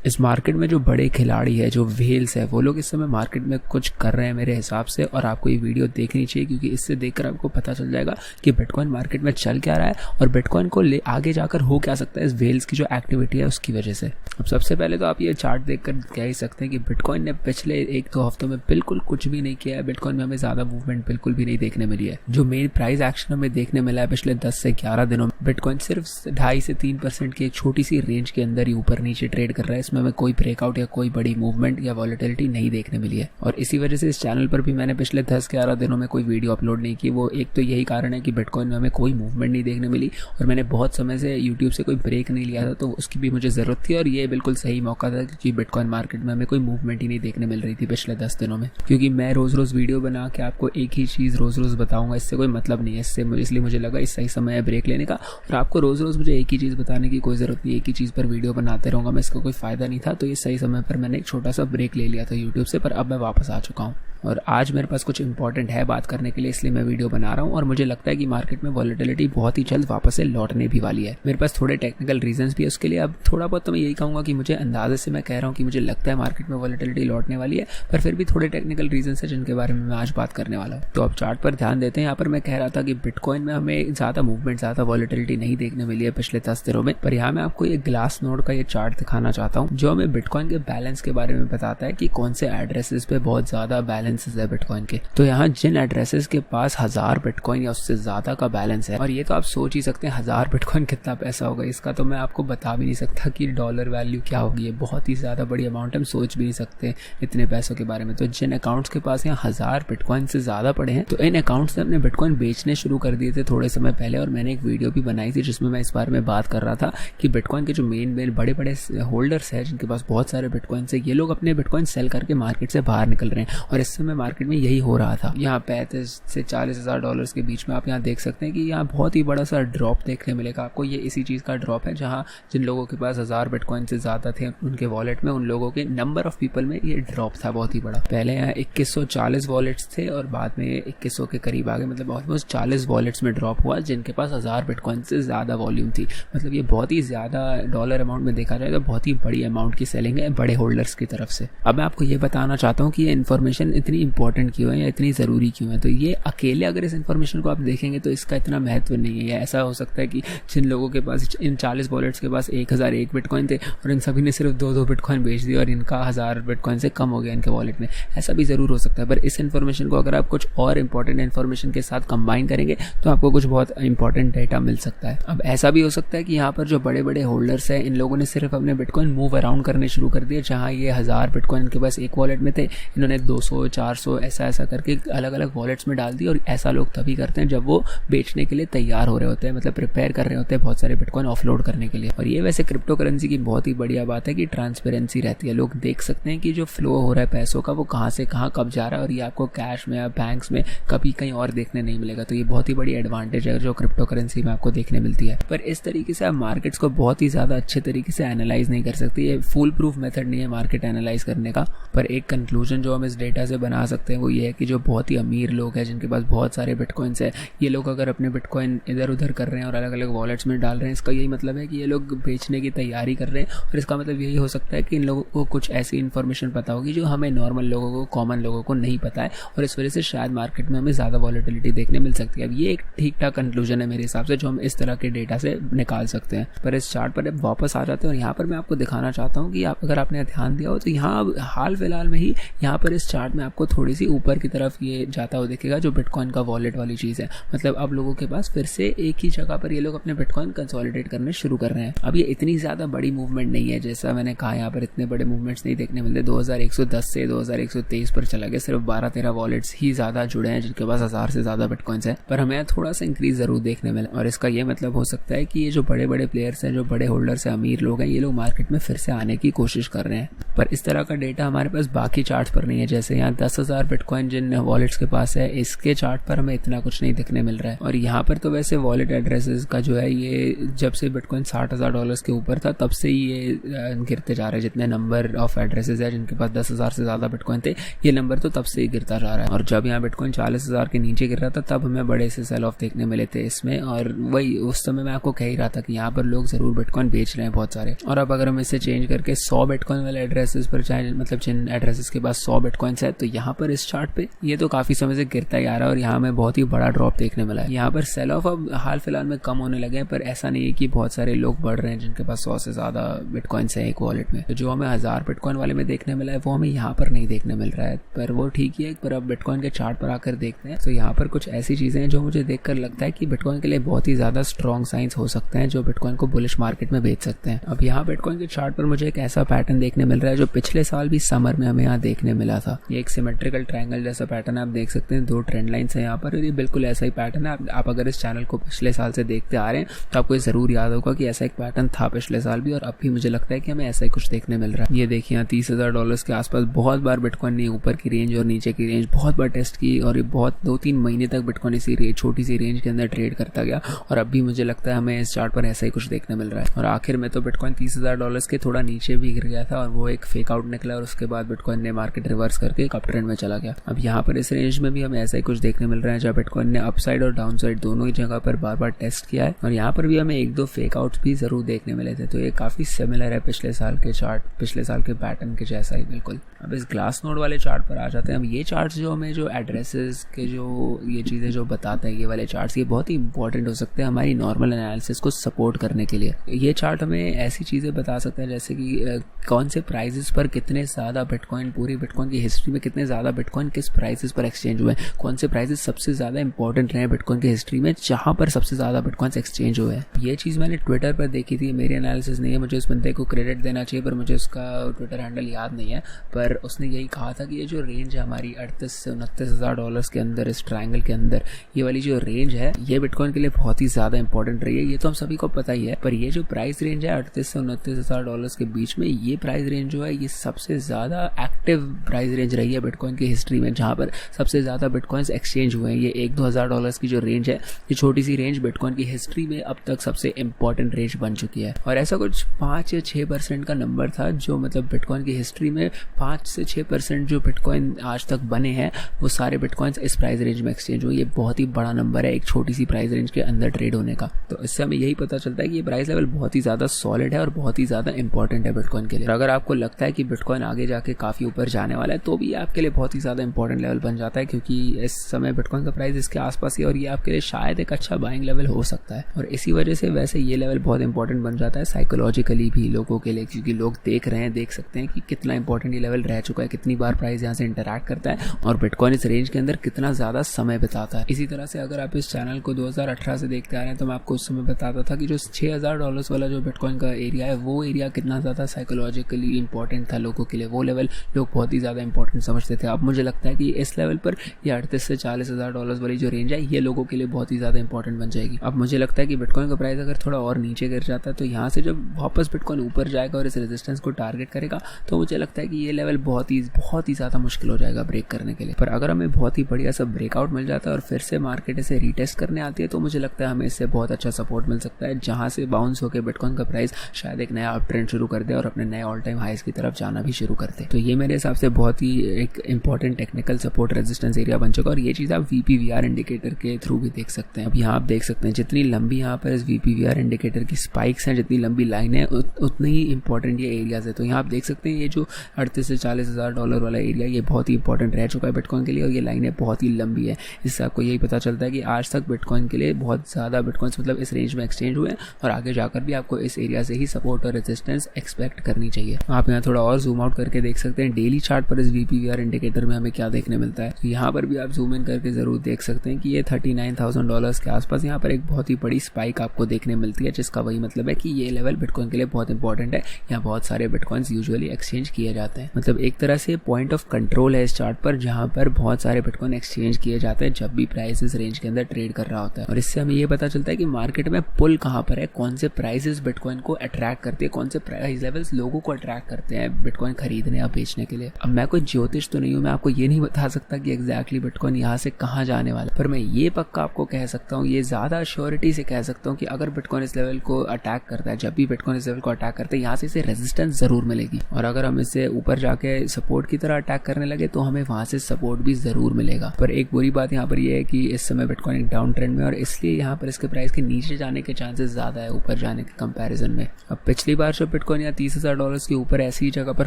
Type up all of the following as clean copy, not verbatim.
इस मार्केट में जो बड़े खिलाड़ी है, जो व्हेल्स है, वो लोग इस समय मार्केट में कुछ कर रहे हैं मेरे हिसाब से, और आपको ये वीडियो देखनी चाहिए क्योंकि इससे देखकर आपको पता चल जाएगा कि बिटकॉइन मार्केट में चल क्या रहा है और बिटकॉइन को ले आगे जाकर हो क्या सकता है इस व्हेल्स की जो एक्टिविटी है उसकी वजह से। अब सबसे पहले तो आप ये चार्ट देखकर कह ही सकते हैं कि बिटकॉइन ने पिछले 1-2 हफ्तों में बिल्कुल कुछ भी नहीं किया है। बिटकॉइन में हमें ज्यादा मूवमेंट बिल्कुल भी नहीं देखने मिली है। जो मेन प्राइस एक्शन हमें देखने मिला है पिछले 10 से 11 दिनों में, बिटकॉइन सिर्फ 2.5 से 3% की एक छोटी सी रेंज के अंदर ही ऊपर नीचे ट्रेड कर रहा है। इसमें हमें कोई ब्रेकआउट या कोई बड़ी मूवमेंट या वॉलेटिलिटी नहीं देखने मिली है, और इसी वजह से इस चैनल पर भी मैंने पिछले 10-11 दिनों में कोई वीडियो अपलोड नहीं की। वो एक तो यही कारण है कि बिटकॉइन में हमें कोई मूवमेंट नहीं देखने मिली, और मैंने बहुत समय से यूट्यूब से कोई ब्रेक नहीं लिया था, तो उसकी भी मुझे जरूरत थी, और ये बिल्कुल सही मौका था क्योंकि बिटकॉइन मार्केट में हमें कोई मूवमेंट ही नहीं देखने मिल रही थी पिछले 10 दिनों में। क्योंकि मैं रोज रोज वीडियो बना के आपको एक ही चीज रोज रोज बताऊंगा, इससे कोई मतलब नहीं है। इसलिए मुझे लगा इस सही समय है ब्रेक लेने का, और आपको रोज रोज मुझे एक ही चीज बताने की कोई जरूरत नहीं, एक ही चीज पर वीडियो बनाते रहूंगा मैं, इसका कोई फायदा नहीं था। तो ये सही समय पर मैंने एक छोटा सा ब्रेक ले लिया था यूट्यूब से, पर अब मैं वापस आ चुका हूँ और आज मेरे पास कुछ इंपॉर्टेंट है बात करने के लिए, इसलिए मैं वीडियो बना रहा हूँ। और मुझे लगता है कि मार्केट में वॉलेटिलिटी बहुत ही जल्द वापस से लौटने भी वाली है। मेरे पास थोड़े टेक्निकल रीजंस भी है उसके लिए। अब थोड़ा बहुत तो मैं यही कहूंगा कि मुझे अंदाजे से मैं कह रहा हूँ कि मुझे लगता है मार्केट में वॉलेटिलिटी लौटने वाली है, पर फिर भी थोड़े टेक्निकल रीजंस है जिनके बारे में मैं आज बात करने वाला हूँ। तो अब चार्ट पर ध्यान देते हैं। यहाँ पर मैं कह रहा था कि बिटकॉइन में हमें ज्यादा मूवमेंट, ज्यादा वॉलेटिलिटी नहीं देखने मिली है पिछले 10 दिनों में, पर यहाँ मैं आपको ये ग्लास नोड का ये चार्ट दिखाना चाहता हूँ जो हमें बिटकॉइन के बैलेंस के बारे में बताता है कि कौन से एड्रेसेस पे बहुत ज्यादा बैलेंसेस है बिटकॉइन। तो यहाँ जिन एड्रेसेस के पास 1000 बिटकॉइन या उससे ज्यादा का बैलेंस है, और ये तो आप सोच ही सकते हैं 1000 बिटकॉइन कितना पैसा होगा, इसका तो मैं आपको बता भी नहीं सकता कि डॉलर वैल्यू क्या होगी। ये बहुत ही ज्यादा बड़ी अमाउंट, हम सोच भी नहीं सकते इतने पैसों के बारे में। तो जिन अकाउंट्स के पास यहाँ 1000 बिटकॉइन से ज्यादा पड़े हैं, तो इन अकाउंट्स ने अपने बिटकॉइन बेचने शुरू कर दिए थे थोड़े समय पहले, और मैंने एक वीडियो भी बनाई थी जिसमें मैं इस बारे में बात कर रहा था कि बिटकॉइन के जो मेन बड़े बड़े होल्डर्स है जिनके पास बहुत सारे बिटकॉइन है, ये लोग अपने बिटकॉइन सेल करके मार्केट से बाहर निकल रहे हैं। और इस समय मार्केट में यही हो रहा था। यहाँ 35 से 40 हज़ार डॉलर के बीच में आप यहाँ देख सकते हैं कि यहाँ बहुत ही बड़ा सा ड्रॉप देखने मिलेगा आपको। ये इसी चीज का ड्रॉप है जहाँ जिन लोगों के पास 1000 बिटकॉइन से ज्यादा थे उनके वॉलेट में, उन लोगों के नंबर ऑफ पीपल में ये ड्रॉप था बहुत ही बड़ा। पहले यहाँ 2140 वॉलेट्स थे और बाद में 2100 के करीब आ गए, मतलब ऑलमोस्ट 40 वॉलेट्स में ड्रॉप हुआ जिनके पास 1000 बिटकॉइन से ज्यादा वॉल्यूम थी। मतलब ये बहुत ही ज्यादा डॉलर अमाउंट में देखा जाए तो बहुत ही बड़ी अमाउंट की सेलिंग है बड़े होल्डर्स की तरफ से। अब मैं आपको ये बताना चाहता हूँ कि ये इन्फॉर्मेशन इतनी इंपॉर्टेंट क्यों है या इतनी जरूरी क्यों है। तो ये अकेले अगर इस इन्फॉर्मेशन को आप देखेंगे तो इसका इतना महत्व नहीं है। ऐसा हो सकता है कि जिन लोगों के पास इन 40 वॉलेट्स के पास 1001 बिटकॉइन थे और इन सभी ने सिर्फ 2-2 बिटकॉइन बेच दिए और इनका 1000 बिटकॉइन से कम हो गया इनके वॉलेट में, ऐसा भी जरूर हो सकता है। पर इस इन्फॉर्मेशन को अगर आप कुछ और इंपॉर्टेंट इन्फॉर्मेशन के साथ कंबाइन करेंगे तो आपको कुछ बहुत इंपॉर्टेंट डेटा मिल सकता है। अब ऐसा भी हो सकता है कि यहाँ पर जो बड़े बड़े होल्डर्स हैं इन लोगों ने सिर्फ अपने बिटकॉइन मूव अराउंड करने शुरू कर दिए। जहाँ ये 1000 बिटकॉइन इनके पास एक वॉलेट में थे, इन्होंने 200-400 ऐसा करके अलग अलग वॉलेट्स में डाल दी। और ऐसा लोग तभी करते हैं जब वो बेचने के लिए तैयार हो रहे होते हैं, मतलब प्रिपेयर कर रहे होते हैं बहुत सारे बिटकॉइन ऑफलोड करने के लिए। और ये वैसे क्रिप्टो करेंसी की बहुत ही बढ़िया बात है कि ट्रांसपेरेंसी रहती है। लोग देख सकते हैं कि जो फ्लो हो रहा है पैसों का वो कहाँ से कहाँ कब जा रहा है, और ये आपको कैश में या बैंक्स में कभी कहीं और देखने नहीं मिलेगा। तो ये बहुत ही बड़ी एडवांटेज है जो क्रिप्टो करेंसी में आपको देखने मिलती है। पर इस तरीके से आप मार्केट्स को बहुत ही ज्यादा अच्छे तरीके से एनालाइज नहीं कर सकते। ये फुल प्रूफ मेथड नहीं है मार्केट एनालाइज करने का। पर एक कंक्लूजन जो हम इस डेटा से बना सकते हैं वो ये है कि जो बहुत ही अमीर लोग हैं जिनके पास बहुत सारे बिटकॉइंस है, ये लोग अगर अपने बिटकॉइन इधर उधर कर रहे हैं और अलग अलग वॉलेट्स में डाल रहे हैं, इसका यही मतलब है कि ये लोग बेचने की तैयारी कर रहे हैं। और इसका मतलब यही हो सकता है कि इन लोगों को कुछ ऐसी इन्फॉर्मेशन पता होगी जो हमें नॉर्मल लोगों को, कॉमन लोगों को नहीं पता है, और इस वजह से शायद मार्केट में हमें ज्यादा वॉलेटिलिटी देखने मिल सकती है। अब ये एक ठीक ठाक कंक्लूजन है मेरे हिसाब से जो हम इस तरह के डेटा से निकाल सकते हैं। पर इस चार्ट पर अब वापस आ जाते हैं और यहाँ पर मैं आपको दिखाना चाहता हूँ कि आप अगर आपने ध्यान दिया हो तो यहाँ हाल फिलहाल में ही यहाँ पर इस चार्ट में आपको थोड़ी सी ऊपर की तरफ ये जाता हुआ दिखेगा जो बिटकॉइन का वॉलेट वाली चीज है। मतलब अब लोगों के पास फिर से एक ही जगह पर ये लोग अपने बिटकॉइन कंसोलिडेट करने शुरू कर रहे हैं। अब ये इतनी ज्यादा बड़ी मूवमेंट नहीं है, जैसा मैंने कहा यहाँ पर इतने बड़े मूवमेंट्स नहीं देखने मिलते। 2110 से 2123 पर चला गया, सिर्फ 12-13 वॉलेट्स ही ज्यादा जुड़े हैं जिनके पास 1000 से ज्यादा बिटकॉइंस है। पर हमें थोड़ा सा इंक्रीज जरूर देखने मिला, और इसका ये मतलब हो सकता है कि ये जो बड़े बड़े प्लेयर्स हैं, जो बड़े होल्डर्स हैं, अमीर लोग हैं, ये लोग मार्केट में फिर से आने की कोशिश कर रहे हैं। पर इस तरह का डेटा हमारे पास बाकी चार्ट्स पर नहीं है। जैसे यहाँ 10,000 बिटकॉइन जिन वॉलेट्स के पास है, इसके चार्ट पर हमें इतना कुछ नहीं दिखने मिल रहा है। और यहाँ पर तो वैसे वॉलेट एड्रेसेस का जो है ये जब से बिटकॉइन $60,000 के ऊपर था तब से ही ये गिरते जा रहे हैं। जितने नंबर ऑफ एड्रेसेस है जिनके पास 10,000 से ज़्यादा बिटकॉइन थे, ये नंबर तो तब से ही गिरता जा रहा है। और जब यहाँ बिटकॉइन 40,000 के नीचे गिर रहा था तब हमें बड़े से सेल ऑफ देखने मिले थे इसमें। और वही उस समय मैं आपको कह ही रहा था कि यहाँ पर लोग जरूर बिटकॉइन बेच रहे हैं बहुत सारे। और अब अगर हम इसे चेंज करके 100 बिटकॉइन वाले एड्रेसेस पर चाहे, मतलब जिन एड्रेसेस के पास 100 बिटकॉइंस है, तो यहाँ पर इस चार्ट पे ये तो काफी समय से गिरता ही आ रहा है और यहाँ में बहुत ही बड़ा ड्रॉप देखने मिला है। यहाँ पर सेल ऑफ अब हाल फिलहाल में कम होने लगे हैं, पर ऐसा नहीं है कि बहुत सारे लोग बढ़ रहे हैं जिनके पास 100 से ज्यादा बिटकॉइंस है एक वॉलेट में। तो जो हमें 1000 बिटकॉइन वाले में देखने मिला है वो हमें यहाँ पर नहीं देखने मिल रहा है, पर वो ठीक ही है। पर अब बिटकॉइन के चार्ट पर आकर देखते हैं तो यहाँ पर कुछ ऐसी चीजें हैं जो मुझे देखकर लगता है कि बिटकॉइन के लिए बहुत ही ज्यादा स्ट्रॉन्ग साइंस हो सकते हैं जो बिटकॉइन को बुलिश मार्केट में बेच सकते हैं। अब यहाँ बिटकॉइन के चार्ट पर मुझे एक ऐसा पैटर्न देखने मिल रहा है जो पिछले साल भी समर में हमें यहाँ देखने मिला था। ये एक सिमेट्रिकल ट्रायंगल जैसा पैटर्न आप देख सकते हैं, 2 ट्रेंड लाइंस हैं यहाँ पर, और ये बिल्कुल ऐसा ही पैटर्न है। आप अगर इस चैनल को पिछले साल से देखते आ रहे हैं तो आपको जरूर याद होगा कि ऐसा एक पैटर्न था पिछले साल भी, और अब भी मुझे लगता है कि हमें ऐसा ही कुछ देखने मिल रहा है। ये देखिए यहाँ $30,000 के आसपास बहुत बार बिटकॉइन ने ऊपर की रेंज और नीचे की रेंज बहुत बार टेस्ट की, और ये बहुत 2-3 महीने तक बिटकॉइन इसी छोटी सी रेंज के अंदर ट्रेड करता गया, और अब भी मुझे लगता है हमें इस चार्ट पर ऐसा ही कुछ देखने मिल रहा है। और आखिर में तो बिटकॉइन $30,000 के थोड़ा नीचे भी गिर गया था और वो एक फेक आउट निकला, और उसके बाद बिटकॉइन ने मार्केट रिवर्स करके एक अप ट्रेंड में चला गया। अब यहाँ पर इस रेंज में भी हमें ऐसा ही कुछ देखने मिल रहा है जहाँ बिटकॉइन ने अपसाइड और डाउनसाइड दोनों ही जगह पर बार बार टेस्ट किया है, और यहाँ पर भी हमें 1-2 फेक आउट्स भी जरूर देखने मिले थे। तो ये काफी सिमिलर है पिछले साल के चार्ट, पिछले साल के पैटर्न के जैसा ही बिल्कुल। अब इस ग्लास नोड वाले चार्ट पर आ जाते हैं। अब ये चार्ट्स जो हमें जो एड्रेसेस के जो ये चीज़ें जो बताते हैं, ये वाले चार्ट्स, ये बहुत ही इंपॉर्टेंट हो सकते हैं हमारी नॉर्मल एनालिसिस को सपोर्ट करने के लिए। ये चार्ट हमें ऐसी चीज़ें बता सकते हैं जैसे कि कौन से प्राइजेस पर कितने ज़्यादा बिटकॉइन, पूरी बिटकॉइन की हिस्ट्री में कितने ज़्यादा बिटकॉइन किस प्राइसेस पर एक्सचेंज हुए हैं, कौन से प्राइजेस सबसे ज़्यादा इंपॉर्टेंट रहे बिटकॉइन की हिस्ट्री में जहाँ पर सबसे ज़्यादा बिटकॉइंस एक्सचेंज हुए हैं। ये चीज़ मैंने ट्विटर पर देखी थी, मेरी एनालिसिस नहीं है, मुझे उस बंदे को क्रेडिट देना चाहिए पर मुझे उसका ट्विटर हैंडल याद नहीं है। पर उसने यही कहा था कि ये जो रेंज है हमारी $38,000 से $29,000 के अंदर, इस ट्रायंगल के अंदर ये वाली जो रेंज है ये बिटकॉइन के लिए बहुत ही ज़्यादा इंपॉर्टेंट रही है। ये तो हम सभी को पता ही है, पर ये जो प्राइस रेंज है $38,000 से $29,000 के बीच में, ये प्राइस रेंज जो है ये सबसे ज़्यादा एक्टिव प्राइस रेंज रही है बिटकॉइन की हिस्ट्री में, जहाँ पर सबसे ज़्यादा बिटकॉइंस एक्सचेंज हुए हैं। ये $1-2 की जो रेंज है, ये छोटी सी रेंज बिटकॉइन की हिस्ट्री में अब तक सबसे इंपॉर्टेंट रेंज बन चुकी है। और ऐसा कुछ 5 या 6% का नंबर था जो मतलब बिटकॉइन की हिस्ट्री में 5 से 6% जो बिटकॉइन आज तक बने हैं वो सारे बिटकॉइंस इस प्राइस रेंज में एक्सचेंज हुए। ये बहुत ही बड़ा नंबर है एक छोटी सी प्राइस रेंज के अंदर ट्रेड होने का। तो इससे हमें यही पता चलता है कि ये प्राइस लेवल बहुत ही ज़्यादा सॉलिड है और बहुत ही ज़्यादा इंपॉर्टेंट है बिटकॉइन के लिए। अगर आपको लगता है कि बिटकॉइन आगे जाके काफ़ी ऊपर जाने वाला है तो भी आपके लिए बहुत ही ज़्यादा इंपॉर्टेंट लेवल बन जाता है, क्योंकि इस समय बिटकॉइन का प्राइस इसके आसपास ही, और ये आपके लिए शायद एक अच्छा बाइंग लेवल हो सकता है। और इसी वजह से वैसे ये लेवल बहुत इंपॉर्टेंट बन जाता है साइकोलॉजिकली भी लोगों के लिए, क्योंकि लोग देख रहे हैं, देख सकते हैं कि कितना इंपॉर्टेंट ये लेवल रह चुका है, कितनी बार प्राइस यहाँ से इंटरैक्ट करता है और बिटकॉइन इस रेंज के अंदर कितना ज़्यादा समय बिताता है। इसी तरह से अगर आप इस चैनल को 2018 से देखते आ रहे हैं तो मैं आपको उस समय बताता था कि जो $6,000 वाला जो बिटकॉइन का एरिया है वो एरिया कितना ज़्यादा साइकोलॉजिकली इंपॉर्टेंट था लोगों के लिए, वो लेवल लोग बहुत ही ज़्यादा इंपॉर्टेंट समझते थे। अब मुझे लगता है कि इस लेवल पर ये $38,000 से $40,000 वाली जो रेंज है ये लोगों के लिए बहुत ही ज़्यादा इंपॉर्टेंट बन जाएगी। अब मुझे लगता है कि बिटकॉइन का प्राइस अगर थोड़ा और नीचे गिर जाता है तो यहाँ से जब वापस बिटकॉइन ऊपर जाएगा और इस रेजिस्टेंस को टारगेट करेगा तो मुझे लगता है कि ये लेवल बहुत ही ज़्यादा मुश्किल हो जाएगा ब्रेक करने के लिए। पर अगर हमें बहुत ही बढ़िया सा ब्रेकआउट मिल जाता है और फिर से मार्केट इसे रीटेस्ट करने आती है तो मुझे लगता है हमें इससे बहुत अच्छा सपोर्ट मिल सकता है, जहाँ से बाउंस होकर बिटकॉइन का प्राइस शायद एक नया अप ट्रेंड शुरू कर दे और अपने नए ऑल टाइम हाईज की तरफ जाना भी शुरू कर दे। तो ये मेरे हिसाब से बहुत ही एक important technical support resistance area बन चुका, और ये चीज़ आप VPVR इंडिकेटर के थ्रू भी देख सकते हैं। अब यहाँ आप देख सकते हैं जितनी लंबी यहाँ पर इस VPVR इंडिकेटर की स्पाइक्स हैं, जितनी लंबी लाइन है उतनी ही इंपॉर्टेंट ये एरियाज है। तो यहाँ आप देख सकते हैं ये जो $38,000 से $40,000 वाला एरिया ये बहुत ही इंपॉर्टेंट रह चुका है बिटकॉइन के लिए, और ये लाइनें बहुत ही लंबी है। इससे आपको यही पता चलता है कि आज तक बिटकॉइन के लिए बहुत ज़्यादा बिटकॉइंस मतलब इस रेंज में एक्सचेंज हुए हैं, और आगे जाकर भी आपको इस एरिया से ही सपोर्ट और रेजिस्टेंस एक्सपेक्ट करनी चाहिए। आप यहाँ थोड़ा और जूम आउट करके देख सकते हैं डेली चार्ट पर इस VPVR इंडिकेटर में हमें क्या देखने मिलता है। तो यहाँ पर भी आप जूम इन करके जरूर देख सकते हैं कि ये $39,000 के आसपास यहाँ पर एक बहुत ही बड़ी स्पाइक आपको देखने मिलती है, जिसका वही मतलब है कि ये लेवल बिटकॉइन के लिए बहुत इंपॉर्टेंट है। यहाँ बहुत सारे बिटकॉइंस यूजुअली एक्सचेंज किए जाते हैं, मतलब एक तरह से पॉइंट ऑफ कंट्रोल है इस चार्ट पर, जहाँ पर बहुत सारे बिटकॉइन एक्सचेंज किए जाते हैं जब भी प्राइस इस रेंज के अंदर ट्रेड कर रहा होता है। और इससे हमें ये पता चलता है कि मार्केट में पुल कहाँ पर है, कौन से प्राइसेस बिटकॉइन को अट्रैक्ट करते हैं, कौन से प्राइस लेवल्स लोगों को अट्रैक्ट करते सकते हैं बिटकॉइन खरीदने या बेचने के लिए। अब मैं कोई ज्योतिष तो नहीं हूँ, मैं आपको ये नहीं बता सकता कि एग्जैक्टली बिटकॉइन यहाँ से कहाँ जाने वाला है, पर मैं ये पक्का आपको कह सकता हूँ, ये ज़्यादा श्योरिटी से कह सकता हूँ कि अगर बिटकॉइन इस लेवल को अटैक करता है, जब भी बिटकॉइन इस लेवल को अटैक करता है, यहाँ से इसे रेजिस्टेंस ज़रूर मिलेगी, और अगर हम इससे ऊपर जाके सपोर्ट की तरह अटैक करने लगे तो हमें वहाँ से सपोर्ट भी ज़रूर मिलेगा। पर एक बुरी बात यहाँ पर यह है कि इस समय बिटकॉइन एक डाउन ट्रेंड में, और इसलिए यहाँ पर इसके प्राइस के नीचे जाने के चांसेस ज़्यादा है ऊपर जाने के कंपैरिजन में। अब पिछली बार जब बिटकॉइन यहाँ $30,000 के ऊपर ऐसी ही जगह पर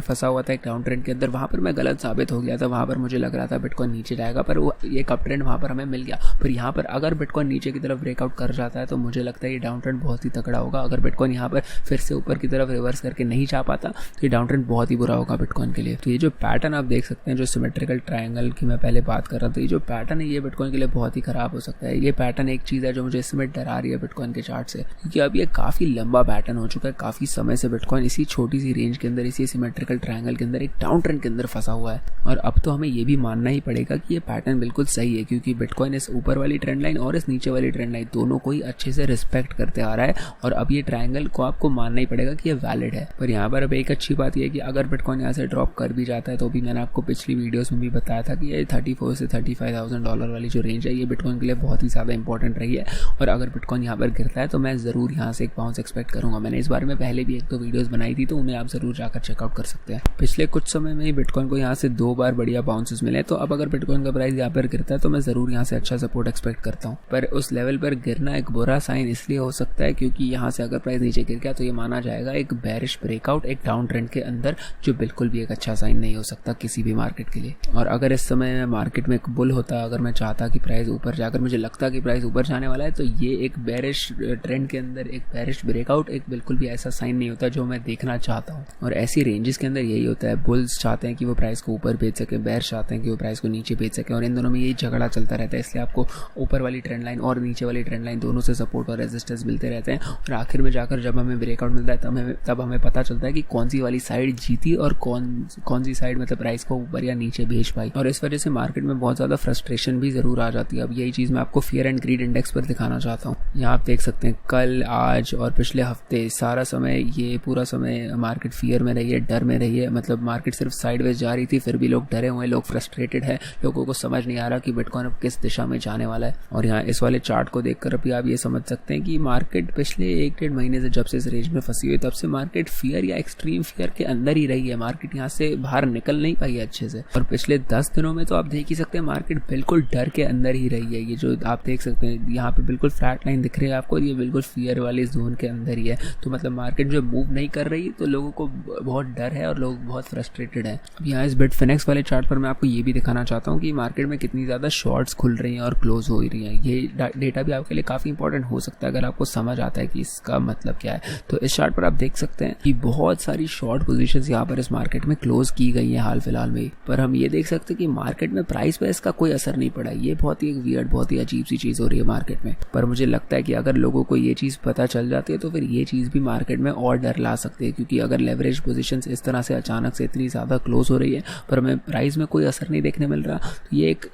फंसा हुआ था एक डाउन ट्रेंड के अंदर, वहाँ पर मैं गलत साबित हो गया था। वहाँ पर मुझे लग रहा था बिटकॉइन नीचे जाएगा, पर वो एक अप ट्रेंड वहाँ पर हमें मिल गया। पर यहाँ पर अगर बिटकॉइन नीचे की तरफ ब्रेकआउट कर जाता है तो मुझे लगता है ये डाउन ट्रेंड बहुत ही तगड़ा होगा। अगर बिटकॉइन यहाँ पर फिर से ऊपर की तरफ रिवर्स करके नहीं जा पाता तो ये डाउन ट्रेंड बहुत ही बुरा होगा बिटकॉइन के लिए। तो ये जो पैटर्न आप देख सकते हैं, जो सिमेट्रिकल ट्रायंगल की मैं पहले बात कर रहा था, ये जो पैटर्न है ये बिटकॉइन के लिए बहुत ही खराब हो सकता है। ये पैटर्न एक चीज़ है जो मुझे इस समय डरा रही है बिटकॉइन के चार्ट से, क्योंकि अब ये काफ़ी लंबा पैटर्न हो चुका है। काफ़ी समय से बिटकॉइन इसी छोटी सी रेंज के अंदर, इसी सिमेट्रिकल ट्रायंगल के अंदर एक डाउन ट्रेंड के अंदर फंसा हुआ है। और अब तो हमें ये भी मानना ही पड़ेगा कि ये पैटर्न बिल्कुल सही है, क्योंकि बिटकॉइन इस ऊपर वाली ट्रेंड लाइन और इस नीचे वाली ट्रेंड लाइन दोनों को ही अच्छे से रिस्पेक्ट करते आ रहा है, और अब ये ट्रायंगल को आपको मानना ही पड़ेगा कि ये वैलिड है। पर यहाँ पर अब एक अच्छी बात यह है कि अगर बिटकॉइन यहाँ से ड्रॉप कर भी जाता है तो भी मैंने आपको पिछली वीडियोस में भी बताया था कि ये $34,000 से $35,000 वाली जो रेंज है ये बिटकॉइन के लिए बहुत ही ज़्यादा इंपॉर्टेंट रही है। और अगर बिटकॉइन यहाँ पर गिरता है तो मैं ज़रूर यहाँ से एक बाउंस एक्सपेक्ट करूँगा। मैंने इस बारे में पहले भी 1-2 वीडियोज़ बनाई थी, तो उन्हें आप ज़रूर जाकर चेकआउट कर सकते हैं। पिछले कुछ समय में ही बिटकॉइन को यहाँ से 2 बार बढ़िया बाउंसेस मिले, तो अब अगर बिटकॉइन का प्राइस यहाँ पर गिरता है तो मैं ज़रूर यहाँ से अच्छा सपोर्ट एक्सपेक्ट करता हूँ। पर उस लेवल पर गिरना एक बुरा साइन इसलिए हो सकता है क्योंकि यहाँ से अगर प्राइस नीचे गिर गया तो ये माना जाएगा एक बेरिश ब्रेकआउट एक डाउन ट्रेंड के अंदर, जो बिल्कुल भी एक अच्छा साइन नहीं हो सकता किसी भी मार्केट के लिए। और अगर इस समय मार्केट में एक बुल होता, अगर मैं चाहता कि प्राइस ऊपर जाकर, मुझे लगता कि प्राइस ऊपर जाने वाला है, तो ये एक बेरिश ट्रेंड के अंदर एक बेरिश ब्रेकआउट एक बिल्कुल भी ऐसा साइन नहीं होता जो मैं देखना चाहता हूँ। और ऐसी रेंजेस के अंदर यही होता है, बुल्स चाहते हैं कि वो प्राइस को ऊपर बेच सके, बेयर्स चाहते हैं कि वो प्राइस को नीचे बेच सके, और इन दोनों में यही झगड़ा चलता रहता है। इसलिए आपको ऊपर वाली ट्रेंड लाइन और नीचे वाली ट्रेंड लाइन दोनों से सपोर्ट और रेजिस्टेंस मिलते रहते हैं, और आखिर में जाकर जब हमें ब्रेकआउट मिलता है तब हमें पता चलता है कि कौन सी वाली साइड जीती और कौन सी साइड मतलब प्राइस को ऊपर या नीचे भेज पाई। और इस वजह से मार्केट में बहुत ज़्यादा फ्रस्ट्रेशन भी ज़रूर आ जाती है। अब यही चीज़ मैं आपको फियर एंड ग्रीड इंडेक्स पर दिखाना चाहता हूँ। यहाँ आप देख सकते हैं कल, आज और पिछले हफ्ते सारा समय, ये पूरा समय मार्केट फियर में रही है, डर में रही है। मतलब मार्केट सिर्फ साइडवेज जा रही थी, फिर भी लोग डरे हुए, लोग फ्रस्ट्रेटेड है, लोगों को समझ नहीं आ रहा कि बिटकॉइन अब किस दिशा में जाने वाला है। और यहाँ इस वाले चार्ट को देखकर अभी आप ये समझ सकते हैं कि मार्केट पिछले 1-1.5 महीने से जब से इस रेंज में फंसी हुई, तब से मार्केट फियर या एक्सट्रीम फियर के अंदर ही रही है। मार्केट यहाँ से बाहर निकल नहीं पाई है अच्छे से। और पिछले 10 दिनों में तो आप देख ही सकते हैं मार्केट बिल्कुल डर के अंदर ही रही है। ये जो आप देख सकते हैं यहाँ पे बिल्कुल फ्लैट लाइन दिख रही है आपको, ये बिल्कुल फियर वाले जोन के अंदर ही है। तो मतलब मार्केट जो मूव नहीं कर रही, तो लोगों को बहुत डर है और लोग बहुत फ्रस्ट्रेटेड है। अब यहाँ इस बिटफिनेक्स वाले चार्ट पर मैं आपको ये भी दिखाना चाहता हूँ कि मार्केट में कितनी ज़्यादा शॉर्ट्स खुल रही हैं और क्लोज हो रही हैं। ये डेटा भी आपके लिए काफ़ी इंपॉर्टेंट हो सकता है अगर आपको समझ आता है कि इसका मतलब क्या है। तो इस चार्ट पर आप देख सकते हैं कि बहुत सारी शॉर्ट पोजीशंस यहाँ पर इस मार्केट में क्लोज की गई है हाल फिलहाल में। पर हम ये देख सकते हैं कि मार्केट में प्राइस पर इसका कोई असर नहीं पड़ा। ये बहुत ही एक वियर्ड, बहुत ही अजीब सी चीज़ हो रही है मार्केट में। पर मुझे लगता है कि अगर लोगों को ये चीज़ पता चल जाती है तो फिर ये चीज़ भी मार्केट में और डर ला सकती है, क्योंकि अगर लेवरेज पोजीशंस इस तरह से अचानक से इतनी ज़्यादा क्लोज हो रही है पर हमें प्राइस में कोई असर नहीं देखने मिल रहा, तो ये एक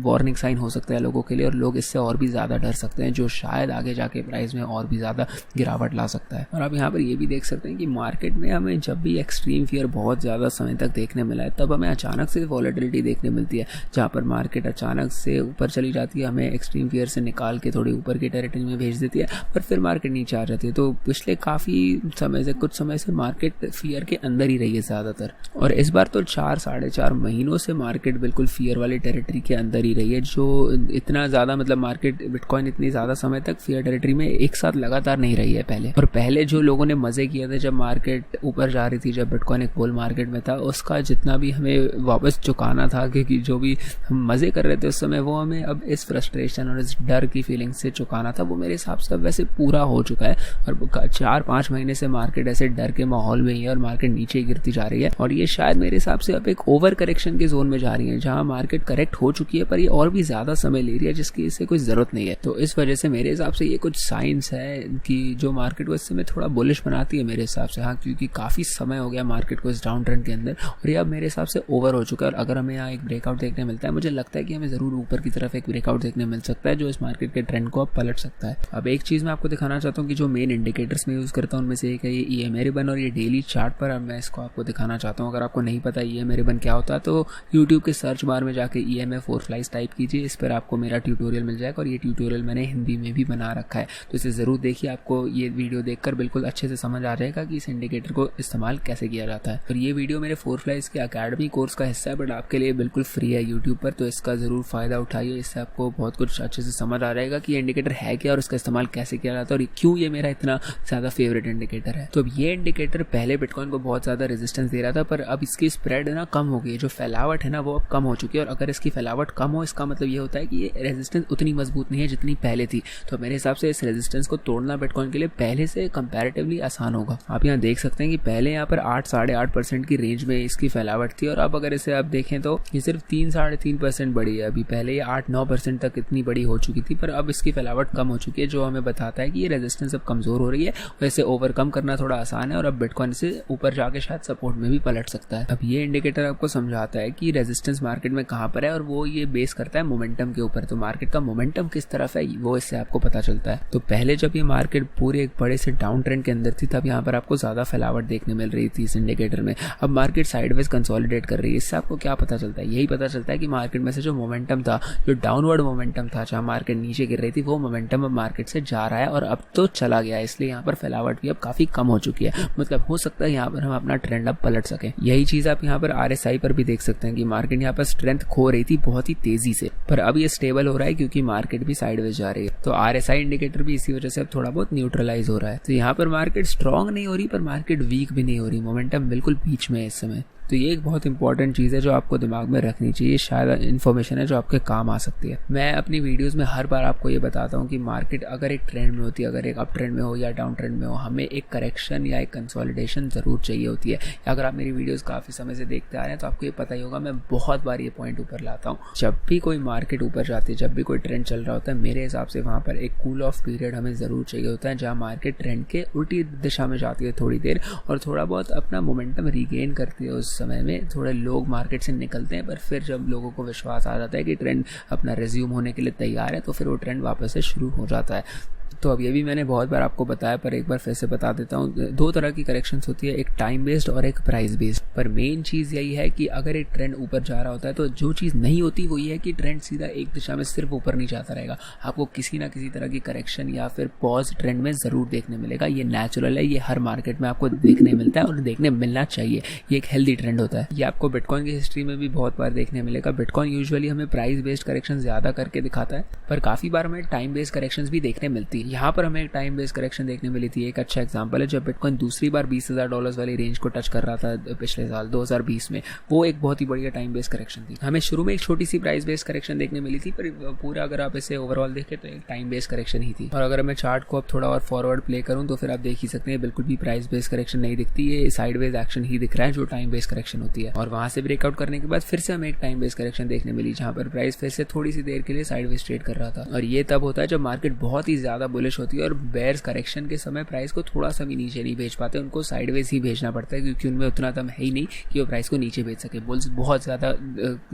वार्निंग साइन हो सकता है लोगों के लिए, और लोग इससे और भी ज़्यादा डर सकते हैं, जो शायद आगे जाके प्राइस में और भी ज़्यादा गिरावट ला सकता है। और आप यहाँ पर ये भी देख सकते हैं कि मार्केट में हमें जब भी एक्सट्रीम फियर बहुत ज़्यादा समय तक देखने मिला है, तब हमें अचानक से वॉलेटिलिटी देखने मिलती है, जहाँ पर मार्केट अचानक से ऊपर चली जाती है, हमें एक्सट्रीम फियर से निकाल के थोड़ी ऊपर की टेरिटरी में भेज देती है, पर फिर मार्केट नीचे आ जाती है। तो पिछले काफ़ी समय से, कुछ समय से मार्केट फियर के अंदर ही रही है ज़्यादातर, और इस बार तो 4-4.5 महीनों से मार्केट बिल्कुल फियर वाली टेरिटरी के अंदर ही रही है, जो इतना ज़्यादा मतलब मार्केट बिटकॉइन इतनी ज़्यादा समय तक फियर टेरिटरी में एक साथ लगातार नहीं रही है पहले। और पहले जो लोगों ने मज़े किए थे जब मार्केट ऊपर जा रही थी, जब बिटकॉइन एक बुल मार्केट में था, उसका जितना भी हमें वापस चुकाना था, क्योंकि जो भी हम मज़े कर रहे थे उस समय, वो हमें अब इस फ्रस्ट्रेशन और इस डर की फीलिंग से चुकाना था, वो मेरे हिसाब से वैसे पूरा हो चुका है। और 4-5 महीने से मार्केट ऐसे डर के माहौल में ही है और मार्केट नीचे गिरती जा रही है, और ये शायद मेरे हिसाब से अब एक ओवर करेक्शन के जोन में जा रही है, जहाँ मार्केट करेक्ट हो चुकी है पर ये और भी ज़्यादा समय ले रही है, जिसकी इससे कोई ज़रूरत नहीं है। तो इस वजह से मेरे हिसाब से ये कुछ साइंस है कि जो मार्केट को इस समय थोड़ा बुलिश बनाती है मेरे हिसाब से। हाँ, क्योंकि काफ़ी समय हो गया मार्केट को इस डाउन ट्रेंड के अंदर, और ये अब मेरे हिसाब से ओवर हो चुका है। और अगर हमें यहाँ एक ब्रेकआउट देखने मिलता है, मुझे लगता है कि हमें ज़रूर ऊपर की तरफ एक ब्रेकआउट देखने मिल सकता है, जो इस मार्केट के ट्रेंड को अब पलट सकता है। अब एक चीज़ मैं आपको दिखाना चाहता हूँ कि जो मेन इंडिकेटर्स में यूज़ करता हूँ उनमें से एक है ये EMA रिबन, और ये डेली चार्ट पर पर अब मैं इसको आपको दिखाना चाहता हूँ। अगर आपको नहीं पता EMA रिबन क्या होता है तो यूट्यूब के सर्च बार में जाके EMA 4 फ्लाइज टाइप कीजिए, इस पर आपको मेरा ट्यूटोरियल मिल जाएगा और ये ट्यूटोरियल मैंने हिंदी में भी बना रखा है, तो इसे ज़रूर देखिए। आपको ये वीडियो देखकर बिल्कुल अच्छे से समझ आ जाएगा कि इस इंडिकेटर को इस्तेमाल कैसे किया जाता है। और ये वीडियो मेरे 4 फ्लाइज के अकेडमी कोर्स का हिस्सा है, बट आपके लिए बिल्कुल फ्री है यूट्यूब पर, तो इसका ज़रूर फ़ायदा उठाइए। इससे आपको बहुत कुछ अच्छे से समझ आ जाएगा कि इंडिकेटर है क्या और इसका इस्तेमाल कैसे किया जाता है और क्यों ये मेरा इतना ज़्यादा फेवरेट इंडिकेटर है। तो अब ये इंडिकेटर पहले बिटकॉइन को बहुत ज़्यादा रेजिस्टेंस दे रहा था, पर अब इसकी स्प्रेड ना कम हो गई है, जो फैलावट है ना वो अब कम हो चुकी है। और अगर इसकी फैलावट कम हो, इसका मतलब ये होता है कि ये रेजिस्टेंस उतनी मजबूत नहीं है जितनी पहले थी। तो मेरे हिसाब से इस रेजिस्टेंस को तोड़ना बिटकॉइन के लिए पहले से कंपैरेटिवली आसान होगा। आप यहाँ देख सकते हैं कि पहले यहाँ पर 8-8.5% की रेंज में इसकी फैलावट थी, और अब अगर इसे आप देखें तो ये सिर्फ 3-3.5% बढ़ी है। अभी पहले ये 8-9% तक इतनी बड़ी हो चुकी थी, पर अब इसकी फैलावट कम हो चुकी है, जो हमें बताता है कि ये रेजिस्टेंस अब कमजोर हो रही है और इसे ओवरकम करना थोड़ा आसान है, और अब बिटकॉइन से ऊपर जाके शायद सपोर्ट में भी पलट सकता है। अब ये इंडिकेटर आपको समझाता है कि रेजिस्टेंस मार्केट में कहाँ पर है, और वो ये बेस करता है मोमेंटम के ऊपर। तो मार्केट का मोमेंटम किस तरफ है वो इससे आपको पता चलता है। तो पहले जब ये मार्केट पूरे एक बड़े से डाउन ट्रेंड के अंदर थी, तब यहाँ पर आपको ज्यादा फैलावट देखने मिल रही थी इस इंडिकेटर में। अब मार्केट साइडवेज कंसोलिडेट कर रही है, इससे आपको क्या पता चलता है? यही पता चलता है कि मार्केट में से जो मोमेंटम था, जो डाउनवर्ड मोमेंटम था, जहाँ मार्केट नीचे गिर रही थी, वो मोमेंटम अब मार्केट से जा रहा है और अब तो चला गया है। इसलिए यहाँ पर फैलावट भी अब काफी कम हो चुकी है। मतलब हो सकता है यहाँ पर हम अपना ट्रेंड अब पलट सकें। यही चीज आप यहाँ पर RSI पर भी देख सकते हैं कि मार्केट यहाँ पर स्ट्रेंथ खो रही थी बहुत ही तेजी से, पर अब ये स्टेबल हो रहा है क्योंकि मार्केट भी साइडवेज जा रही है। तो RSI इंडिकेटर भी इसी वजह से अब थोड़ा बहुत न्यूट्रलाइज हो रहा है। तो यहाँ पर मार्केट स्ट्रांग नहीं हो रही, पर मार्केट वीक भी नहीं हो रही, मोमेंटम बिल्कुल बीच में है इस समय। तो ये एक बहुत इंपॉर्टेंट चीज़ है जो आपको दिमाग में रखनी चाहिए। शायद इन्फॉर्मेशन है जो आपके काम आ सकती है। मैं अपनी वीडियोस में हर बार आपको ये बताता हूँ कि मार्केट अगर एक ट्रेंड में होती है, अगर एक अप ट्रेंड में हो या डाउन ट्रेंड में हो, हमें एक करेक्शन या एक कंसोलिडेशन ज़रूर चाहिए होती है। अगर आप मेरी वीडियोज़ काफ़ी समय से देखते आ रहे हैं तो आपको ये पता ही होगा, मैं बहुत बार ये पॉइंट ऊपर लाता हूँ। जब भी कोई मार्केट ऊपर जाती है, जब भी कोई ट्रेंड चल रहा होता है, मेरे हिसाब से वहाँ पर एक कूल ऑफ पीरियड हमें ज़रूर चाहिए होता है, जहाँ मार्केट ट्रेंड के उल्टी दिशा में जाती है थोड़ी देर और थोड़ा बहुत अपना मोमेंटम रिगेन करती है। उस समय में थोड़े लोग मार्केट से निकलते हैं, पर फिर जब लोगों को विश्वास आ जाता है कि ट्रेंड अपना रिज्यूम होने के लिए तैयार है, तो फिर वो ट्रेंड वापस से शुरू हो जाता है। तो अब ये भी मैंने बहुत बार आपको बताया, पर एक बार फिर से बता देता हूँ। 2 तरह की करेक्शंस होती है, एक टाइम बेस्ड और एक प्राइस बेस्ड। पर मेन चीज़ यही है कि अगर एक ट्रेंड ऊपर जा रहा होता है तो जो चीज़ नहीं होती वो ये है कि ट्रेंड सीधा एक दिशा में सिर्फ ऊपर नहीं जाता रहेगा। आपको किसी ना किसी तरह की करेक्शन या फिर पॉज ट्रेंड में ज़रूर देखने मिलेगा। ये नेचुरल है, ये हर मार्केट में आपको देखने मिलता है और देखने मिलना चाहिए। ये एक हेल्दी ट्रेंड होता है। ये आपको बिटकॉइन की हिस्ट्री में भी बहुत बार देखने मिलेगा। बिटकॉइन यूजुअली हमें प्राइस बेस्ड करेक्शन ज़्यादा करके दिखाता है, पर काफ़ी बार हमें टाइम बेस्ड करेक्शन भी देखने मिलती है। यहाँ पर हमें टाइम बेस्ड करेक्शन देखने मिली थी। एक अच्छा एग्जांपल है जब बिटकॉइन दूसरी बार $20,000 वाली रेंज को टच कर रहा था पिछले साल 2020 में। वो एक बहुत ही बढ़िया टाइम बेस्ड करेक्शन थी। हमें शुरू में एक छोटी सी प्राइस बेस्ड करेक्शन देखने मिली थी, पर पूरा अगर आप इसे ओवरऑल देखें तो एक टाइम बेस्ड करेक्शन ही थी। और अगर मैं चार्ट को अब थोड़ा और फॉरवर्ड प्ले करूं तो फिर आप देख ही सकते हैं बिल्कुल भी प्राइस बेस्ड करेक्शन नहीं दिखती। ये साइडवेज एक्शन ही दिख रहा है जो टाइम बेस्ड करेक्शन होती है। और वहां से ब्रेकआउट करने के बाद फिर से हमें एक टाइम बेस्ड करेक्शन देखने मिली, जहां पर प्राइस फिर से थोड़ी सी देर के लिए साइडवेज ट्रेड कर रहा था। और ये तब होता है जब मार्केट बहुत ही ज्यादा बुलिश होती है और बेयर्स करेक्शन के समय प्राइस को थोड़ा सा भी नीचे नहीं भेज पाते, उनको साइडवेज ही भेजना पड़ता है, क्योंकि उनमें उतना दम है ही नहीं कि वो प्राइस को नीचे भेज सके। बुल्स बहुत ज्यादा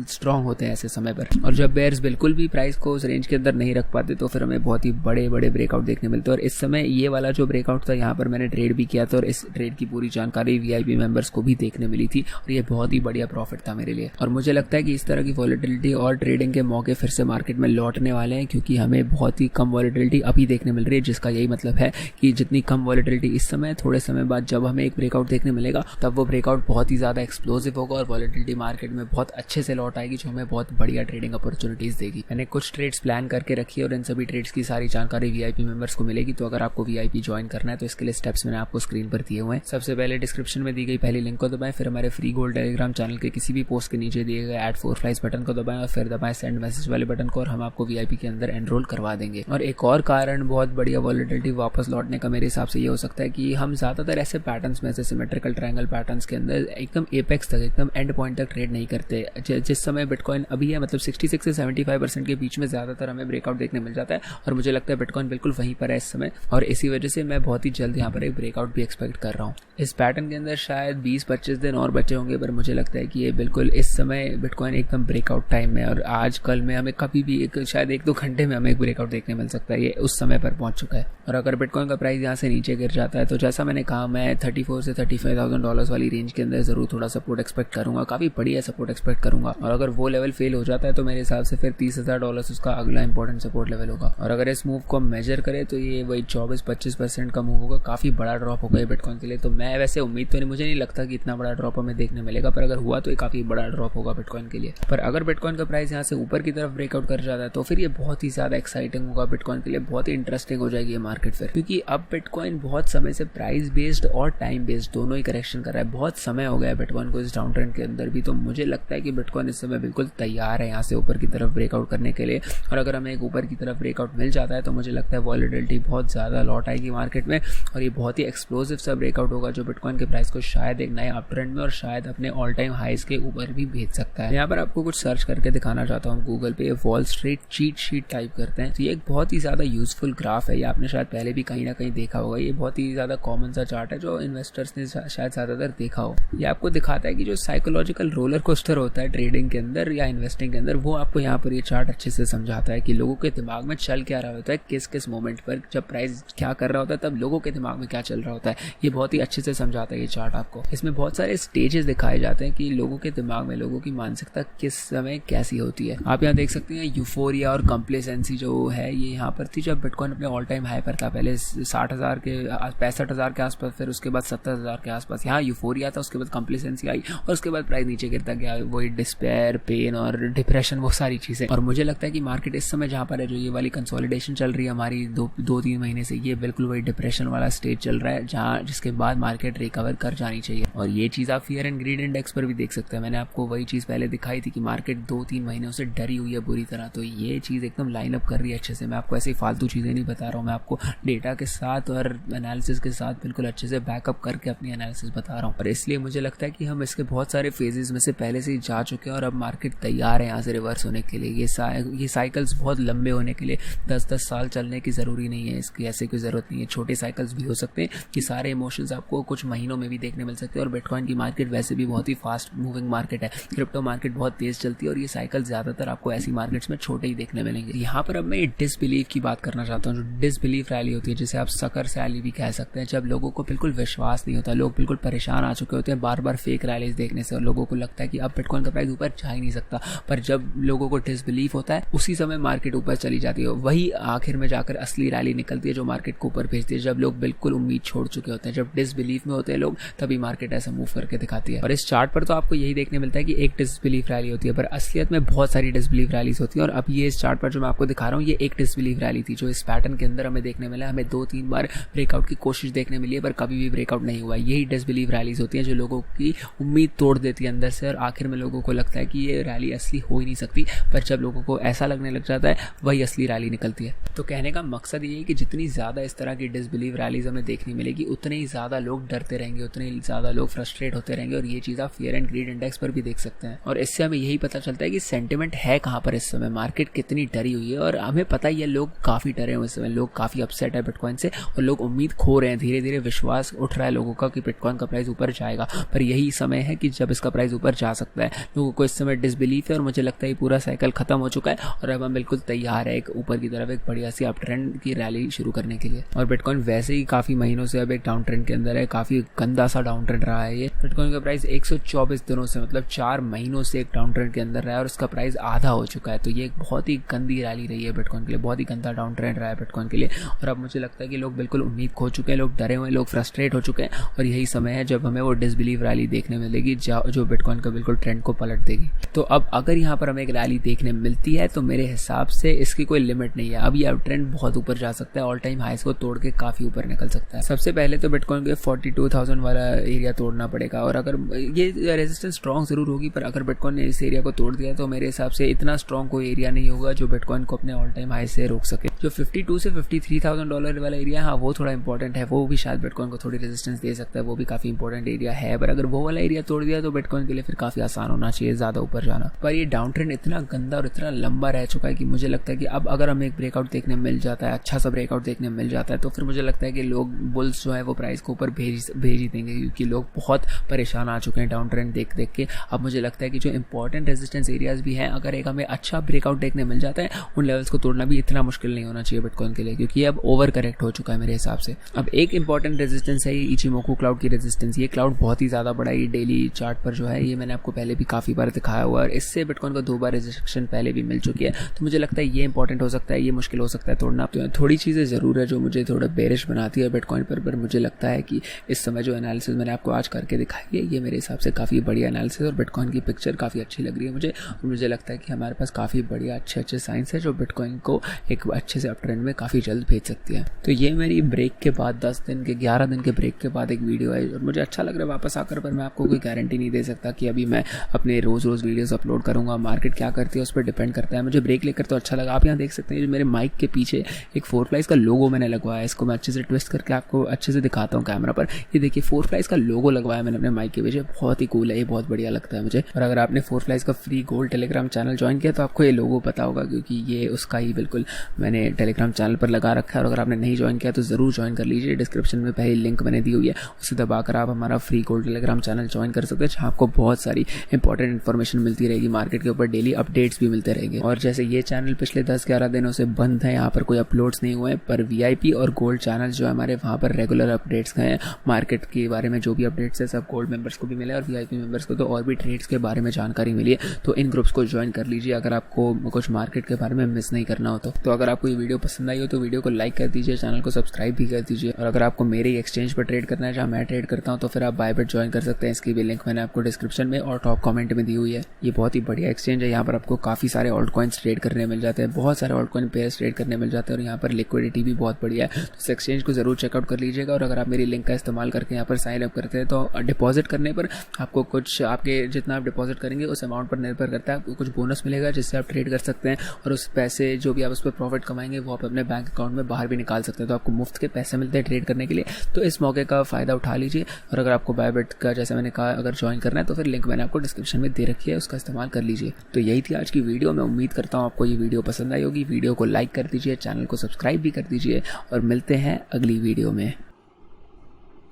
स्ट्रांग होते हैं ऐसे समय पर। और जब बेयर्स बिल्कुल भी प्राइस को उस रेंज के अंदर नहीं रख पाते तो फिर हमें बहुत ही बड़े बड़े ब्रेकआउट देखने मिलते हैं। और इस समय ये वाला जो ब्रेकआउट था, यहाँ पर मैंने ट्रेड भी किया था और इस ट्रेड की पूरी जानकारी VIP मेंबर्स को भी देखने मिली थी और ये बहुत ही बढ़िया प्रॉफिट था मेरे लिए। और मुझे लगता है कि इस तरह की वॉलेटिलिटी और ट्रेडिंग के मौके फिर से मार्केट में लौटने वाले हैं, क्योंकि हमें बहुत ही कम वॉलेटिलिटी अभी देखने मिल रही है, जिसका यही मतलब है कि जितनी कम वॉलेटिलिटी इस समय, थोड़े समय बाद जब हमें एक ब्रेकआउट देखने मिलेगा तब वो ब्रेकआउट बहुत ही ज्यादा एक्सप्लोसिव होगा और वॉलेटिलिटी मार्केट में बहुत अच्छे से लौट आएगी, जो हमें बहुत बढ़िया ट्रेडिंग अपॉर्चुनिटीज देगी। मैंने कुछ ट्रेड्स प्लान करके रखी है और इन सभी ट्रेड्स की सारी जानकारी VIP मेंबर्स को मिलेगी। तो अगर आपको VIP ज्वाइन करना है तो इसके लिए स्टेप्स मैंने आपको स्क्रीन पर दिए हुए हैं। सबसे पहले डिस्क्रिप्शन में दी गई पहली लिंक को दबाएं, फिर हमारे फ्री गोल्ड टेलीग्राम चैनल के किसी भी पोस्ट के नीचे दिए गए ऐड 4 फ्लाइज बटन को दबाएं और फिर दबाएं सेंड मैसेज वाले बटन को, और हम आपको VIP के अंदर एनरोल करवा देंगे। और एक और कारण बहुत बढ़िया वॉलेटिलिटी वापस लौटने का मेरे हिसाब से ये हो सकता है कि हम ज्यादातर ऐसे पैटर्न्स में, ऐसे सिमेट्रिकल ट्रायंगल पैटर्न्स के अंदर एकदम एपेक्स तक, एकदम एंड पॉइंट तक ट्रेड नहीं करते। जिस समय बिटकॉइन अभी है, मतलब 66 से 75% के बीच में ज्यादातर हमें ब्रेकआउट देखने मिल जाता है और मुझे लगता है बिटकॉइन बिल्कुल वहीं पर है इस समय, और इसी वजह से मैं बहुत ही जल्द यहाँ पर एक ब्रेकआउट भी एक्सपेक्ट कर रहा हूँ। इस पैटर्न के अंदर शायद 20-25 दिन और बचे होंगे, पर मुझे लगता है कि ये बिल्कुल इस समय बिटकॉइन एकदम ब्रेकआउट टाइम में, और आज कल में हमें कभी भी शायद 1-2 घंटे में हमें एक ब्रेकआउट देखने मिल सकता है। ये उस समय पर पहुंच चुका है। और अगर बिटकॉइन का प्राइस यहाँ से नीचे गिर जाता है तो जैसा मैंने कहा, मैं 34 से $35,000 वाली रेंज के अंदर जरूर थोड़ा सपोर्ट एक्सपेक्ट करूंगा, काफी बढ़िया सपोर्ट एक्सपेक्ट करूंगा। और अगर वो लेवल फेल हो जाता है तो मेरे हिसाब से फिर $30,000 उसका अगला इंपॉर्टेंट सपोर्ट लेवल होगा। और अगर इस मूव को मेजर करें तो ये वही 24-25% का मूव होगा, काफी बड़ा ड्रॉप होगा ये बिटकॉइन के लिए। तो मैं वैसे उम्मीद तो नहीं, मुझे नहीं लगता कि इतना बड़ा ड्रॉप हमें देखने मिलेगा, पर अगर हुआ तो ये काफी बड़ा ड्रॉप होगा बिटकॉइन के लिए। पर अगर बिटकॉइन का प्राइस यहाँ से ऊपर की तरफ ब्रेकआउट कर जाता है तो फिर ये बहुत ही ज्यादा एक्साइटिंग होगा बिटकॉइन के लिए, बहुत ही इंटरेस्टिंग हो जाएगी ये मार्केट फिर, क्योंकि अब बिटकॉइन बहुत समय से प्राइस बेस्ड और टाइम बेस्ड दोनों ही करेक्शन कर रहा है। बहुत समय हो गया है बिटकॉइन को इस डाउन ट्रेंड के अंदर भी, तो मुझे लगता है कि बिटकॉइन इस समय बिल्कुल तैयार है यहाँ से ऊपर की तरफ ब्रेकआउट करने के लिए। और अगर हमें एक ऊपर की तरफ ब्रेकआउट मिल जाता है तो मुझे लगता है वॉलेटिलिटी बहुत ज्यादा लौट आएगी मार्केट में, और ये बहुत ही एक्सप्लोसिव सा ब्रेकआउट होगा जो बिटकॉइन के प्राइस को शायद एक नए अप ट्रेंड में और शायद अपने ऑल टाइम हाईज के ऊपर भी भेज सकता है। यहाँ पर आपको कुछ सर्च करके दिखाना चाहता हूँ गूगल पे, wall street cheat sheet type करते हैं तो ये एक बहुत ही ज्यादा यूजफुल ग्राफ है। ये आपने शायद पहले भी कहीं ना कहीं देखा होगा। ये बहुत ही ज्यादा कॉमन सा चार्ट है जो इन्वेस्टर्स ने शायद ज्यादातर देखा हो। ये आपको दिखाता है कि जो साइकोलॉजिकल रोलर कोस्टर होता है ट्रेडिंग के अंदर या इन्वेस्टिंग के अंदर, वो आपको यहाँ पर ये चार्ट अच्छे से समझाता है कि लोगों के दिमाग में चल क्या रहा होता है, किस किस मोमेंट पर जब प्राइस क्या कर रहा होता है तब लोगों के दिमाग में क्या चल रहा होता है। ये बहुत ही अच्छे से समझाता है ये चार्ट आपको। इसमें बहुत सारे स्टेजेस दिखाए जाते हैं कि लोगों के दिमाग में, लोगों की मानसिकता किस समय कैसी होती है। आप यहाँ देख सकते हैं यूफोरिया और कंप्लेसेंसी जो है ये यहाँ पर थी जब बिटकॉइन अपने ऑल टाइम हाई पर था। पहले 60,000 के 65,000 के आसपास, फिर उसके बाद 70,000 के आसपास यहाँ यूफोरिया था, उसके बाद कंप्लेसेंसी आई और उसके बाद प्राइस नीचे गिरता गया। वही डिस्पेयर, पेन और डिप्रेशन, वो सारी चीजें। और मुझे लगता है कि मार्केट इस समय जहाँ पर है, जो ये वाली कंसोलिडेशन चल रही है हमारी 2-3 महीने से, ये बिल्कुल वही डिप्रेशन वाला स्टेज चल रहा है जहाँ जिसके बाद मार्केट रिकवर कर जानी चाहिए। और ये चीज आप फियर एंड ग्रीड इंडेक्स पर भी देख सकते हैं। मैंने आपको वही चीज पहले दिखाई थी कि मार्केट 2-3 महीनों से डरी हुई है बुरी तरह, तो ये चीज एकदम लाइन अप कर रही है अच्छे से। मैं आपको ऐसी फालतू चीजें नहीं बता रहा हूँ, मैं आपको डेटा के साथ और एनालिसिस के साथ बिल्कुल अच्छे से बैकअप करके अपनी एनालिसिस बता रहा हूँ। और इसलिए मुझे लगता है कि हम इसके बहुत सारे फेजेस में से पहले से ही जा चुके हैं और अब मार्केट तैयार है यहाँ से रिवर्स होने के लिए। ये साइकिल्स बहुत लंबे होने के लिए 10-10 साल चलने की जरूरी नहीं है, इसकी ऐसे कोई जरूरत नहीं है। छोटे साइकिल्स भी हो सकते हैं कि सारे इमोशंस आपको कुछ महीनों में भी देखने मिल सकते हैं। और बिटकॉइन की मार्केट वैसे भी बहुत ही फास्ट मूविंग मार्केट है, क्रिप्टो मार्केट बहुत तेज चलती है और ये साइकिल ज्यादातर आपको ऐसी मार्केट्स में छोटे ही देखने मिलेंगे। यहाँ पर अब मैं डिसबिलीव की बात करना चाहता हूँ। जो डिसबिलीव रैली होती है, जिसे आप सकर रैली भी कह सकते हैं, जब लोगों को बिल्कुल विश्वास नहीं होता, लोग बिल्कुल परेशान आ चुके होते हैं बार बार फेक रैलीज देखने से और लोगों को लगता है कि अब बिटकॉइन का प्राइस ऊपर जा ही नहीं सकता। पर जब लोगों को डिसबिलीव होता है उसी समय मार्केट ऊपर चली जाती है। वही आखिर में जाकर असली रैली निकलती है जो मार्केट को ऊपर भेजती है। जब लोग बिल्कुल उम्मीद छोड़ चुके होते हैं, जब डिसबिलीव में होते हैं लोग, तभी मार्केट ऐसा मूव करके दिखाती है। और इस चार्ट पर तो आपको यही देखने मिलता है कि एक डिसबिलीव रैली होती है, पर असलियत में बहुत सारी डिसबिलीव रैलीज होती है। और अब ये इस चार्ट पर जो मैं आपको दिखा रहा हूँ, ये एक डिसबिलीव रैली थी जो इस पैटर्न के अंदर हमें देखने मिला। हमें 2-3 बार ब्रेकआउट की कोशिश देखने मिली है पर कभी भी ब्रेकआउट नहीं हुआ। यही डिसबिलीव रैलीज होती हैं जो लोगों की उम्मीद तोड़ देती है अंदर से और आखिर में लोगों को लगता है कि ये रैली असली हो ही नहीं सकती। पर जब लोगों को ऐसा लगने लग जाता है वही असली रैली निकलती है। तो कहने का मकसद ये है कि जितनी ज्यादा इस तरह की डिसबिलीव रैलीज हमें देखने मिलेगी उतने ही ज्यादा लोग डरते रहेंगे, उतने ही ज्यादा लोग फ्रस्ट्रेट होते रहेंगे। और ये चीज आप फियर एंड ग्रीड इंडेक्स पर भी देख सकते हैं। और इससे हमें यही पता चलता है कि सेंटिमेंट है कहाँ पर इस समय, मार्केट कितनी डरी हुई है। और हमें पता ही है लोग काफी डरे हुए इस समय, लोग काफी अपसेट है बिटकॉइन से और लोग उम्मीद खो रहे हैं। धीरे धीरे विश्वास उठ रहा है लोगों का कि बिटकॉइन का प्राइस ऊपर जाएगा। पर यही समय है कि जब इसका प्राइस ऊपर जा सकता है। लोगों को इस समय डिसबिलीफ है और मुझे लगता है पूरा साइकिल खत्म हो चुका है और अब हम बिल्कुल तैयार है एक ऊपर की तरफ एक बढ़िया सी अप ट्रेंड की रैली शुरू करने के लिए। और बिटकॉइन वैसे ही काफी महीनों से अब एक डाउन ट्रेंड के अंदर है, काफी गंदा सा डाउन ट्रेंड रहा है ये। बिटकॉइन का प्राइस 124 दिनों से, मतलब 4 महीनों से एक डाउन ट्रेंड के अंदर रहा है और उसका प्राइस आधा हो चुका है। तो ये एक बहुत ही गंदी रैली रही है बिटकॉइन के लिए, बहुत ही गंदा डाउन ट्रेंड रहा है बिटकॉइन के लिए। और अब मुझे लगता है कि लोग बिल्कुल उम्मीद खो चुके हैं, लोग डरे हुए हैं, लोग फ्रस्ट्रेट हो चुके हैं और यही समय है जब हमें वो डिसबिलीव रैली देखने मिलेगी जो बिटकॉइन का बिल्कुल ट्रेंड को पलट देगी। तो अब अगर यहाँ पर हमें एक रैली देखने मिलती है तो मेरे हिसाब से इसकी कोई लिमिट नहीं है। अब ये ट्रेंड बहुत ऊपर जा सकता है, ऑल टाइम हाईस को तोड़ के काफी ऊपर निकल सकता है। सबसे पहले तो बिटकॉइन को 42,000 वाला एरिया तोड़ना पड़ेगा और अगर ये रेजिस्टेंस स्ट्रॉन्ग जरूर होगी पर अगर बिटकॉइन ने इस एरिया को तोड़ दिया तो मेरे हिसाब से इतना स्ट्रॉन्ग कोई एरिया नहीं होगा जो बिटकॉइन को अपने ऑल टाइम हाई से रोक सके। जो 52 से $53,000 वाला एरिया, हाँ वो थोड़ा इंपॉर्टेंट है, वो भी शायद बिटकॉइन को थोड़ी रेजिस्टेंस दे सकता है, वो भी काफी इंपॉर्टेंट एरिया है। पर अगर वो वाला एरिया तोड़ दिया तो बिटकॉइन के लिए फिर काफी आसान होना चाहिए ज्यादा ऊपर जाना। पर ये डाउन ट्रेंड इतना गंदा और इतना लंबा रह चुका है कि मुझे लगता है कि अब अगर हमें एक ब्रेकआउट देखने मिल जाता है, अच्छा सा ब्रेकआउट देखने मिल जाता है, तो फिर मुझे लगता है कि लोग बुल्स जो है वो प्राइस को ऊपर भेज भेज ही देंगे, क्योंकि लोग बहुत परेशान आ चुके हैं डाउन ट्रेंड देख देख के। अब मुझे लगता है कि जो इंपॉर्टेंट रेजिस्टेंस एरियाज भी हैं, अगर एक हमें अच्छा ब्रेकआउट देखने मिल जाता है, उन लेवल्स को तोड़ना भी इतना मुश्किल नहीं होना चाहिए बिटकॉइन के लिए, क्योंकि अब ओवर करेक्ट हो चुका है मेरे हिसाब से। अब एक इंपॉर्टेंट रेजिस्टेंस है ये इचिमोकू क्लाउड की रेजिस्टेंस। ये क्लाउड बहुत ही ज़्यादा बड़ा, ये डेली चार्ट पर जो है ये मैंने आपको पहले भी काफ़ी बार दिखाया हुआ है, और इससे बिटकॉइन को 2 बार रेजिस्ट्रेशन पहले भी मिल चुकी है। तो मुझे लगता है ये इंपॉर्टेंट हो सकता है, ये मुश्किल हो सकता है तोड़ना। तो थोड़ी चीज़ें ज़रूर है जो मुझे थोड़ा बेरिश बनाती है बिटकॉइन पर मुझे लगता है कि इस समय जो एनालिसिस मैंने आपको आज करके दिखाई है, ये मेरे हिसाब से काफ़ी बढ़िया एनालिसिस, और बिटकॉइन की पिक्चर काफ़ी अच्छी लग रही है मुझे। और मुझे लगता है कि हमारे पास काफ़ी बढ़िया अच्छे साइंस है जो बिटकॉइन को एक अच्छे से अप ट्रेंड में काफ़ी जल्द भेज सकती है। तो ये मेरी ब्रेक के बाद 11 दिन के ब्रेक के बाद एक वीडियो है, और मुझे अच्छा लग रहा है वापस आकर, पर मैं आपको कोई गारंटी नहीं दे सकता कि अभी मैं अपने रोज़ वीडियोस अपलोड करूँगा। मार्केट क्या करती है उस पर डिपेंड करता है। मुझे ब्रेक लेकर तो अच्छा लगा। आप यहाँ देख सकते हैं जो मेरे माइक के पीछे एक 4Flies का लोगो मैंने लगवाया है। इसको मैं अच्छे से ट्विस्ट करके आपको अच्छे से दिखाता हूँ कैमरा पर। ये देखिए 4Flies का लोगो लगवाया मैंने अपने माइक के पीछे, बहुत ही कूल है, ये बहुत बढ़िया लगता है मुझे। और अगर आपने 4Flies का free gold Telegram channel join किया तो आपको ये लोगो पता होगा, क्योंकि ये उसका ही बिल्कुल मैंने टेलीग्राम चैनल पर लगा रखा है। और अगर आपने नहीं ज्वाइन किया तो ज़रूर ज्वाइन कर लीजिए, डिस्क्रिप्शन में पहले लिंक मैंने दी हुई है, उसे दबाकर आप हमारा free gold Telegram channel join कर सकते हैं, जहाँ आपको बहुत सारी इंपॉर्टेंट इन्फॉर्मेशन मिलती रहेगी, मार्केट के ऊपर डेली अपडेट्स भी मिलते रहेंगे। और जैसे ये चैनल पिछले 10-11 दिनों से बंद है, यहाँ पर कोई अपलोड्स नहीं हुए, पर VIP और गोल्ड चैनल जो है हमारे, वहाँ पर रेगुलर अपडेट्स गए हैं। मार्केट के बारे में जो भी अपडेट्स है सब गोल्ड मेंबर्स को भी मिले, और VIP मेंबर्स को तो और भी ट्रेड्स के बारे में जानकारी मिली है। तो इन ग्रुप्स को ज्वाइन कर लीजिए अगर आपको कुछ मार्केट के बारे में मिस नहीं करना हो तो अगर आपको ये वीडियो पसंद आई हो तो वीडियो को लाइक कर दीजिए, चैनल को सब्सक्राइब भी कर दीजिए। और अगर आपको मेरे एक्सचेंज पर ट्रेड करना है जहाँ मैं ट्रेड करता हूँ तो फिर आप बायबिट ज्वाइन कर सकते हैं। इसकी भी लिंक मैंने आपको डिस्क्रिप्शन में और टॉप कमेंट में दी हुई है। ये बहुत ही बढ़िया एक्सचेंज है, यहाँ पर आपको काफ़ी सारे ऑल्ट कॉइन्स ट्रेड करने मिल जाते हैं, बहुत सारे ऑल्ट कॉइन पेयर्स ट्रेड करने मिल जाते हैं, और यहाँ पर लिक्विडिटी भी बहुत बढ़िया है। तो इस एक्सचेंज को जरूर चेकआउट कर लीजिएगा। और अगर आप मेरी लिंक का इस्तेमाल करके यहाँ पर साइन अप करते हैं तो डिपॉजिट करने पर आपको कुछ, आपके जितना आप डिपॉजिट करेंगे उस अमाउंट पर निर्भर करता है, आपको कुछ बोनस मिलेगा जिससे आप ट्रेड कर सकते हैं, और उस पैसे जो भी आप उस पर प्रॉफिट कमाएंगे वो आप अपने बैंक अकाउंट में बाहर भी निकाल सकते हैं। तो आपको मुफ्त के पैसे मिलते हैं ट्रेड करने के लिए, तो इस मौके का फ़ायदा उठा लीजिए। और अगर आपको बायबिट का, जैसे मैंने कहा, अगर ज्वाइन करना है तो फिर लिंक मैंने आपको डिस्क्रिप्शन में दे रखी है, उसका इस्तेमाल कर लीजिए। तो यही थी आज की वीडियो। मैं उम्मीद करता हूँ आपको ये वीडियो पसंद आई होगी। वीडियो को लाइक कर दीजिए, चैनल को सब्सक्राइब भी कर दीजिए, और मिलते हैं अगली वीडियो में।